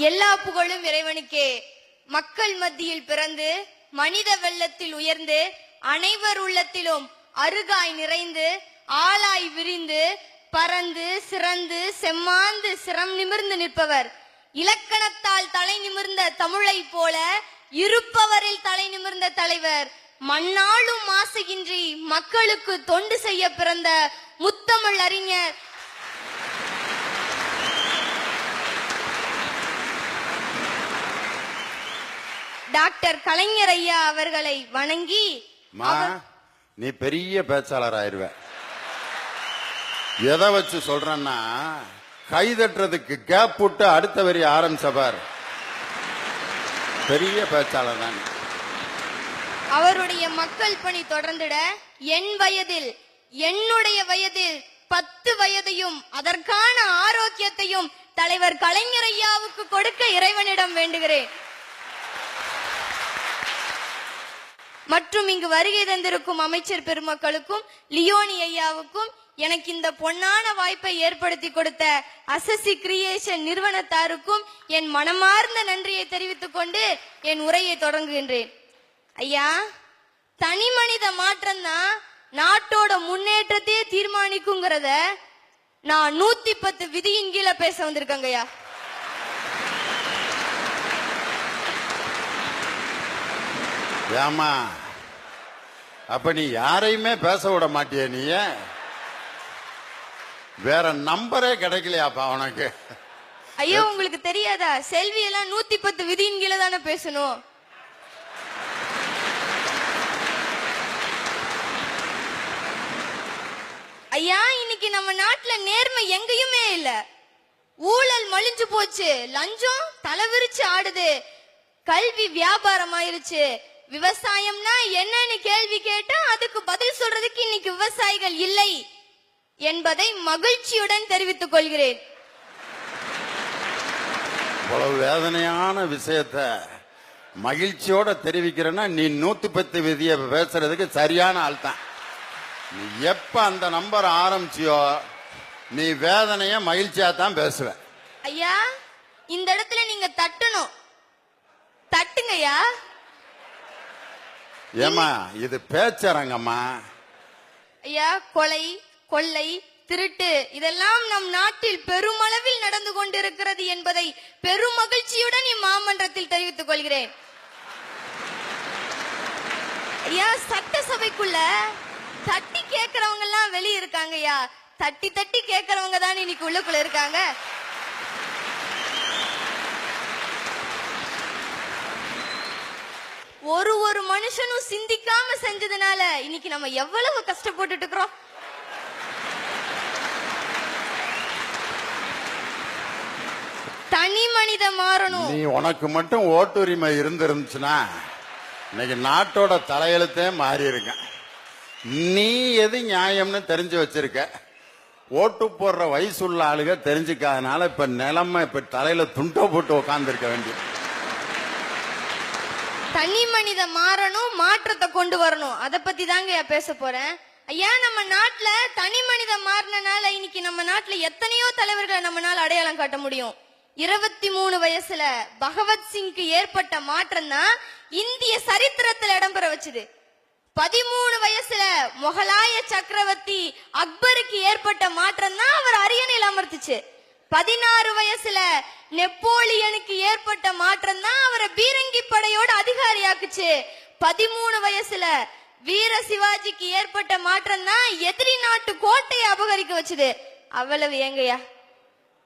எல்லா புகழும் இறைவனுக்கே. மக்கள் மத்தியில் பிறந்து மனித வெள்ளத்தில் உயர்ந்து அனைவர் உள்ளத்திலும் அருகாய் நிறைந்து ஆளாய் விரிந்து பறந்து சிறந்து செம்மாந்து சிரம் நிமிர்ந்து நிற்பவர். இலக்கணத்தால் தலை நிமிர்ந்த தமிழை போல இருப்பவரில் தலை நிமிர்ந்த தலைவர். மண்ணாளும் மாசுகின்றி மக்களுக்கு தொண்டு செய்ய பிறந்த முத்தமிழ் அறிஞர் டாக்டர் கலைஞர் ஐயா அவர்களை வணங்கி. நீ பெரிய பேச்சாளர் ஆயிருவ. எதை வச்சு சொல்றன்னா, கைதட்டுறதுக்கு கேப் விட்டு அடுத்த வரி ஆரம்பிச்சவர் பெரிய பேச்சாளர் தான். அவருடைய மக்கள் பணி தொடர்ந்திட என் வயதில் என்னுடைய வயதில் 10 வயதையும் அதற்கான ஆரோக்கியத்தையும் தலைவர் கலைஞர் ஐயாவுக்கு கொடுக்க இறைவனிடம் வேண்டுகிறேன். மற்றும் இங்கு வருகை தந்திருக்கும் அமைச்சர் பெருமக்களுக்கும் லியோனி ஐயாவுக்கும் எனக்கு இந்த பொன்னான வாய்ப்பை ஏற்படுத்தி கொடுத்த அசசி கிரியேஷன் நிறுவனத்தாருக்கும் என் மனமார்ந்த நன்றியை தெரிவித்துக் கொண்டு என் உரையை தொடங்குகின்றேன். ஐயா, தனி மனித மாற்றம் தான் நாட்டோட முன்னேற்றத்தையே தீர்மானிக்குங்கிறத நான் 110 விதியின் கீழே பேச வந்திருக்கேங்க ஐயா. ஏமா, அப்ப நீ யாரையுமே பேச விட மாட்டிய? நீ வேற நம்பரே கிடைக்கலையாப்பா உனக்கு? ஐயோ, உங்களுக்கு தெரியாதா? செல்வி எல்லாம் 110 விதியின் கீழே தானே பேசணும். ஐயா, இன்னைக்கு நம்ம நாட்டுல நேர்மை எங்கேயுமே இல்ல. ஊழல் மலிஞ்சு போச்சு, லஞ்சம் தலைவிரிச்சு ஆடுது, கல்வி வியாபாரம் ஆயிருச்சு. விவசாயம்னா என்னன்னு கேள்வி கேட்டா அதுக்கு பதில் சொல்றதுக்கு இன்னைக்கு விவசாயிகள் இல்லை என்பதை மகிழ்ச்சியுடன் தெரிவித்துக் கொள்கிறேன். இவ்வளவு வேதனையான விஷயத்த மகிழ்ச்சியோட தெரிவிக்கிறேன்னா நீ 110 விதியை பேசுறதுக்கு சரியான ஆள் தான். நீ எப்ப அந்த நம்பர் ஆரம்பிச்சியோ நீ வேதனைய மகிழ்ச்சியா தான் பேசுவ. ஐயா, இந்த இடத்துல நீங்க தட்டணும், தட்டுங்கய்யா. ஏமா, இது பேச்சரங்கம்மா. ஐயா, கொலை கொள்ளை திருட்டு இதெல்லாம் நம் நாட்டில் பெருமளவில் நடந்து கொண்டிருக்கிறது என்பதை பெரும் மகிழ்ச்சியுடன் இம்மாமன்றத்தில் தெரிவித்துக் கொள்கிறேன். ஐயா, சட்டசபைக்குள்ள தட்டி கேட்கறவங்க எல்லாம் வெளியே இருக்காங்க. ஐயா, தட்டி தட்டி கேட்கறவங்க தான் இன்னைக்கு உள்ளுக்குள்ள இருக்காங்க. ஒரு மனுஷனும் சிந்திக்காம செஞ்சதுனால இன்னைக்கு நம்ம எவ்வளவு கஷ்டப்பட்டு இருக்கிறோம். தனி மனித மாறணும். நீ உனக்கு மட்டும் ஓட்டுரிமை இருந்துருந்துச்சுன்னா இன்னைக்கு நாட்டோட தலையெழுத்தே மாறி இருக்க. நீ எது நியாயம்னு தெரிஞ்சு வச்சிருக்க. ஓட்டு போடுற வயசுள்ள ஆளுக தெரிஞ்சுக்காதனால இப்ப நிலைமை இப்ப தலையில துண்ட போட்டு உட்கார்ந்து இருக்க வேண்டிய. தனி மனித மாறணும், மாற்றத்தை கொண்டு வரணும். அத பத்தி தாங்க பேச போறேன். ஐயா, நம்ம நாட்டுல தனி மனித மாறினால இன்னைக்கு நம்ம நாட்டுல எத்தனையோ தலைவர்களை நம்மளால அடையாளம் காட்ட முடியும். 23 வயசுல பகவத்சிங்க்கு ஏற்பட்ட மாற்றம் தான் இந்திய சரித்திரத்தில் இடம்பெற வச்சது. 13 வயசுல முகலாய சக்கரவர்த்தி அக்பருக்கு ஏற்பட்ட மாற்றம் தான் அவர் அரியணையில் அமர்த்துச்சு. 16 வயசுல நெப்போலியனுக்கு ஏற்பட்ட மாற்றம் தான் அவரை பீரங்கி படையோட அதிகாரியாக்குச்சு. 13 வயசுல வீர சிவாஜிக்கு ஏற்பட்ட மாற்றம் தான் எதிரி நாட்டு கோட்டையை அபகரிக்க வச்சது. அவ்வளவு ஏங்கய்யா.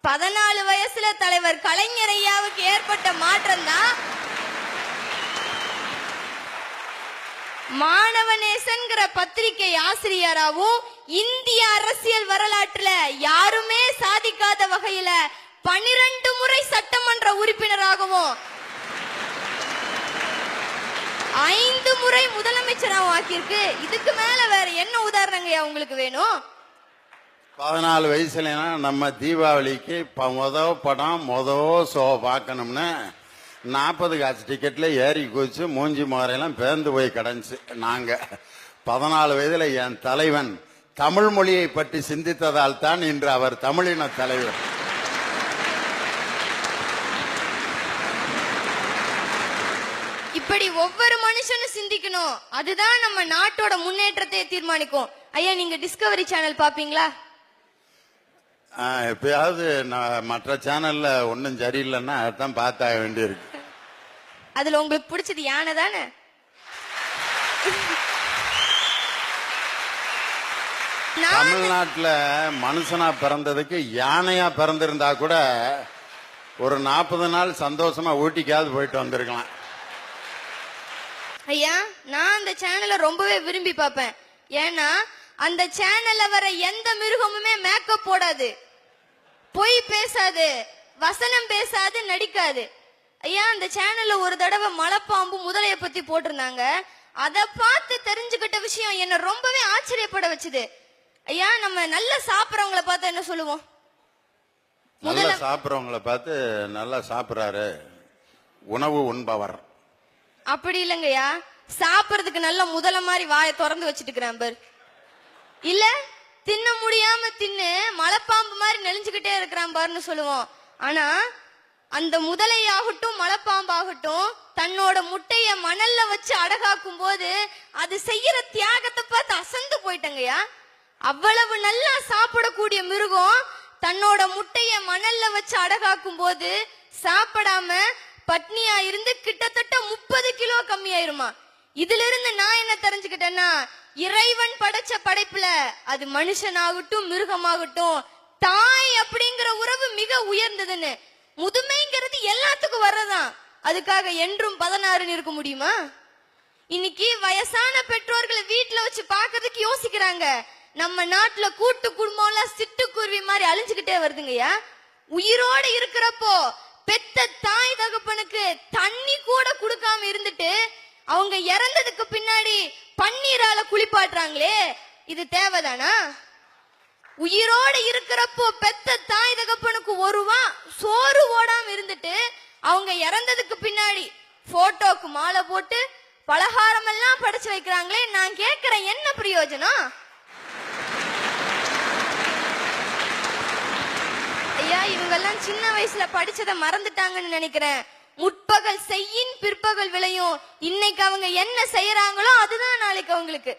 14 வயசுல தலைவர் கலைஞர் ஐயாவுக்கு ஏற்பட்ட மாற்றம் தான் மாணவநேசன்கிற பத்திரிகை ஆசிரியராகவும் இந்திய அரசியல் வரலாற்றுல யாருமே சாதிக்காத வகையில 12 முறை சட்டமன்ற உறுப்பினராகவும் 5 முறை முதலமைச்சராகவும் ஆக்கியிருக்கு. இதுக்கு மேல வேற என்ன உதாரணங்கய்யா உங்களுக்கு வேணும்? 14 வயசுல நம்ம தீபாவளிக்கு முதல் படம் ஷோ பார்க்கணும்னு 40 காசு டிக்கெட்ல ஏறி குதிச்சு மூஞ்சி முறையெல்லாம் பேர்ந்து போய் கிடந்துச்சு. நாங்க 14 வயதுல என் தலைவன் தமிழ் மொழியை பற்றி சிந்தித்ததால் தான் இன்று அவர் தமிழின தலைவர். இப்படி ஒவ்வொரு மனுஷனும் சிந்திக்கணும். அதுதான் நம்ம நாட்டோட முன்னேற்றத்தை தீர்மானிக்கும். ஐயா, நீங்க டிஸ்கவரி சேனல் பாப்பீங்களா? எப்பயாவது நான் மற்ற சேனல்ல ஒன்னும் சரியில்லைன்னா அதான் பார்த்தாக வேண்டியிருக்கு. அதுல உங்களுக்கு பிடிச்சது யானை தானே? தமிழ்நாட்டுல மனுஷனா பிறந்ததுக்கு யானையா பிறந்திருந்தா கூட ஒரு 40 நாள் சந்தோஷமா ஊட்டிக்காவது போயிட்டு வந்திருக்கலாம். ஐயா, நான் அந்த சேனலை ரொம்பவே விரும்பி பார்ப்பேன். ஏன்னா அந்த சேனல்ல வர எந்த மிருகமுமே மேக்கப் போடாது, பொய் பேசாது, வசனம் பேசாது, நடிக்காது. ஐயா, அந்த சேனல்ல ஒரு தடவை மலைப்பாம்பு முதலைய பத்தி போட்டிருந்தாங்க. அதை பார்த்து தெரிஞ்சுக்கிட்ட விஷயம் என்ன ரொம்பவே ஆச்சரியப்பட வச்சுது. ஐயா, நம்ம நல்ல சாப்பிடறவங்களை பார்த்து என்ன சொல்லுவோம்? நல்லா சாப்பிடறவங்களை பார்த்து நல்லா சாப்பிடறாரு, உணவு உண்பவர். அப்படி இல்லைங்கய்யா, சாப்பிடறதுக்கு நல்ல முதல மாதிரி வாயை திறந்து வச்சுட்டு இருக்கிறேன் பார். இல்ல தின்ன முடியாம தின்னு மலைப்பாம்பு மாதிரி நெளிஞ்சுக்கிட்டே இருக்கிறான் பாருன்னு சொல்லுவோம். ஆனா அந்த முதலையாகட்டும் மலைப்பாம்பாகட்டும் தன்னோட முட்டைய மணல்ல வச்சு அடகாக்கும் போது அது செய்யற தியாகத்தை பார்த்து அசந்து போயிட்டங்கய்யா. அவ்வளவு நல்லா சாப்பிடக்கூடிய மிருகம் தன்னோட முட்டைய மணல்ல வச்சு அடகாக்கும் போது சாப்பிடாம பட்னியா இருந்து கிட்டத்தட்ட 30 கிலோ கம்மியாயிருமா. இதுல இருந்து நான் என்ன தெரிஞ்சுக்கிட்டேன்னா, இறைவன் படைச்ச படைப்புல அது மனுஷனாகட்டும் மிருகமாகட்டும் தாய் அப்படிங்கிற உறவு மிக உயர்ந்ததுன்னு. முதுமைங்கிறது எல்லாத்துக்கும் வர்றதான், அதுக்காக என்றும் 16 இருக்க முடியுமா? இன்னைக்கு வயசான பெற்றோர்களை வீட்டுல வச்சு பாக்குறதுக்கு யோசிக்கிறாங்க. நம்ம நாட்டுல கூட்டு குடும்பம்லாம் சிட்டுக்குருவி மாதிரி அழிஞ்சுக்கிட்டே வருதுங்கய்யா. உயிரோட இருக்கிறப்போ பெத்த தாய் தகப்பனுக்கு தண்ணி கூட கொடுக்காம இருந்துட்டு அவங்க இறந்ததுக்கு பின்னாடி பன்னீரால குளிப்பாட்டுறாங்களே, இது தேவைதானா? உயிரோட இருக்கிறப்போ பெத்த தாய் தகப்பனுக்கு ஒரு ரூபா சோறு ஓடாம இருந்துட்டு அவங்க இறந்ததுக்கு பின்னாடி போட்டோக்கு மாலை போட்டு பலகாரம் எல்லாம் படைச்சு வைக்கிறாங்களே, நான் கேட்கிறேன், என்ன பிரயோஜனம்? ஐயா, இவங்கெல்லாம் சின்ன வயசுல படிச்சதை மறந்துட்டாங்கன்னு நினைக்கிறேன். முற்பகல் செய்யின் பிற்பகல் விளையும். இன்னைக்கு அவங்க என்ன செய்யறாங்களோ அதுதான் நாளைக்கு அவங்களுக்கு.